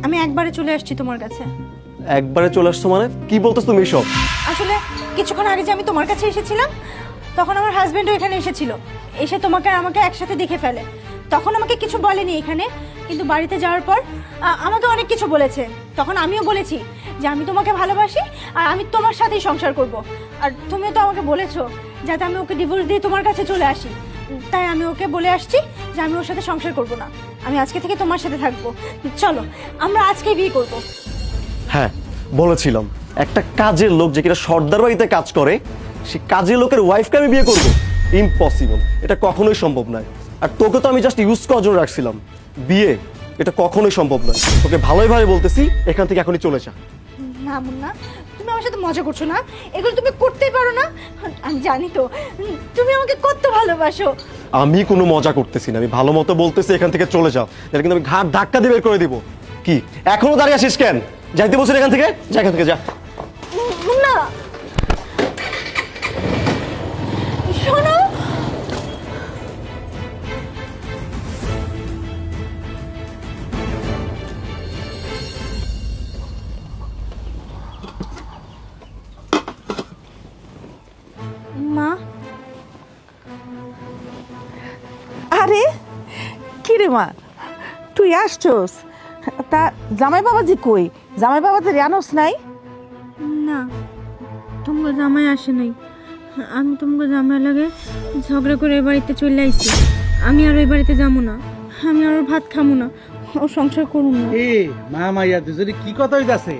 আমি একবারে চলে আসছি তোমার কাছে। একবারে চলে আসছো মানে কি বলতেছ তুমি এসব? আসলে কিছুক্ষণ আগে যে আমি তোমার কাছে এসেছিলাম, তখন আমার হাজবেন্ডও এখানে এসেছিল। এসে তোমাকে আর আমাকে একসাথে দেখে ফেলে। তখন আমাকে কিছু বলেনি এখানে, কিন্তু বাড়িতে যাওয়ার পর আমাকে অনেক কিছু বলেছে। তখন আমিও বলেছি যে আমি তোমাকে ভালোবাসি আর আমি তোমার সাথেই সংসার করব। আর তুমিও তো আমাকে বলেছো যাতে আমি ওকে ডিভোর্স দিয়ে তোমার কাছে চলে আসি। তাই আমি ওকে বলে আসছি যে আমি ওর সাথে সংসার করব না, আমি আজকে থেকে তোমার সাথে থাকবো। চলো আমরা আজকেই বিয়ে করব। হ্যাঁ বলেছিলাম, একটা কাজের লোক যে কিনা সর্দার বাড়িতে কাজ করে, সে কাজের লোকের ওয়াইফকে আমি বিয়ে করব? ইম্পসিবল, এটা কখনোই সম্ভব নয়। আর তোকে তো আমি জাস্ট ইউজ করার জন্য রাখছিলাম, বিয়ে এটা কখনোই সম্ভব নয়। তোকে ভালোই ভাবে বলতেছি, এখান থেকে এখনই চলে যা। না মুন্না, তুমি আমার সাথে মজা করছো না? এগুলো তুমি করতেই পারো না? আমি জানি তো তুমি আমাকে কত ভালোবাসো। আমি কোনো মজা করতেছি না, আমি ভালো মতো বলতেছি এখান থেকে চলে যাও, তাহলে কিন্তু আমি ঘাট ধাক্কা দিয়ে বের করে দিব। কি এখনো দাঁড়িয়ে আছিস কেন? যাইতে বলছিস এখান থেকে, যা এখান থেকে যা। মুন্না শোনো, মা। আরে কি রে মা, তুই আসছস? তা জামাই বাবাজি কই? জামাই বাবাজি আনোস নাই? না, তোমাকে জামাই আসে নাই। আমি তোমাকে জামাই লাগে ঝগড়া করে এই বাড়িতে চলে আইছি। আমি আর ওই বাড়িতে যাবো না, আমি আর ওর ভাত খাবো না, ও সংসার করুন না। এ মা মাইয়া দুজনে কি কথা হইতাছে?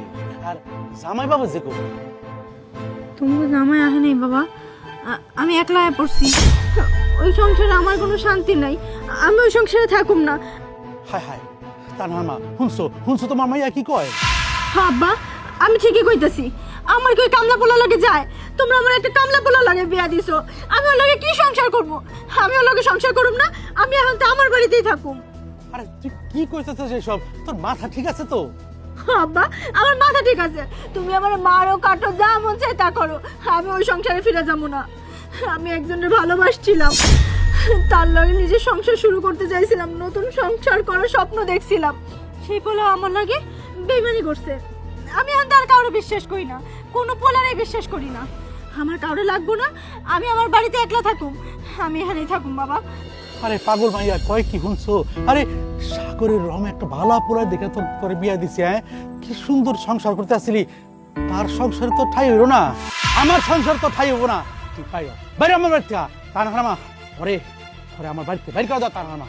আর জামাই বাবা যে কো? তোমাকে জামাই আসে নাই বাবা, আমি একলা হয়ে পড়ছি। ওই সংসারে আমার কোনো শান্তি নাই, আমি ওই সংসারে থাকুম না। হায় হায়, তার মা শুনছো তোমার মাইয়া কি কয়? হ্যাঁ আব্বা, আমি ঠিকই কইতাছি। আমার কি ওই কামলা পোলা লাগে যায়? তোমরা আমার একটা কামলা পোলা লাগে বিয়া দিছো, আমি ওর লগে কি সংসার করব? আমি ওর লগে সংসার করুম না, আমি এখন তো আমার বাড়িতেই থাকুম। আরে তুই কি কইতেছিস এসব? তোর মাথা ঠিক আছে তো? আব্বা, আমার মাথা ঠিক আছে, তুমি আমার মারো কাটো যা মন চায় তা করো, আমি ওই সংসারে ফিরে যাবো না। আমি একজনের ভালোবাসছিলাম, তার লগে নিজের সংসার শুরু করতে চাইছিলাম, নতুন সংসার করার স্বপ্ন দেখছিলাম। সেই পোলা আমার লাগে বেইমানি করছে। আমি আর তার কাউরে বিশ্বাস করি না, কোনো পোলারই বিশ্বাস করি না। আমার কাউরে লাগবো না, আমি আমার বাড়িতে একলা থাকুম, আমি এখানেই থাকুম বাবা। আরে পাগল মাইয়া কয় কি শুনছো? আরে সাগরের রম একটা ভালো পোলা দেখে তোর তোরে বিয়া দিছে। হ্যাঁ, কি সুন্দর সংসার করতে আসছিলি, তার সংসার তো ঠাই হইল না, আমার সংসার তো ঠাই হবো না। তুই পাইও বাইরে আমার বাড়িতে, তা না মা ওরে ওরে আমার বাড়িতে বাইরে করে দাও, তা না মা।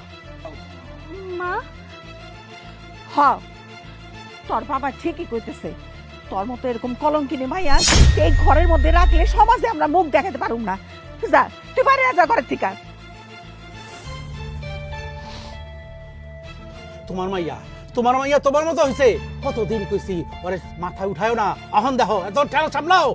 মা, হ, তোর বাবা ঠিকই কইতেছে। তোর মতো এরকম কলঙ্কিনী মাইয়া এই ঘরের মধ্যে রাখলে সমাজে আমরা মুখ দেখাতে পারুম না। যা তুই বাইরে যা ঘরের থেকে। তোমার মাইয়া তোমার মতো হয়েছে। কতদিন কইছি ওরে মাথায় উঠায়ও না, এখন দেখো এত ঠেলা সামলাও।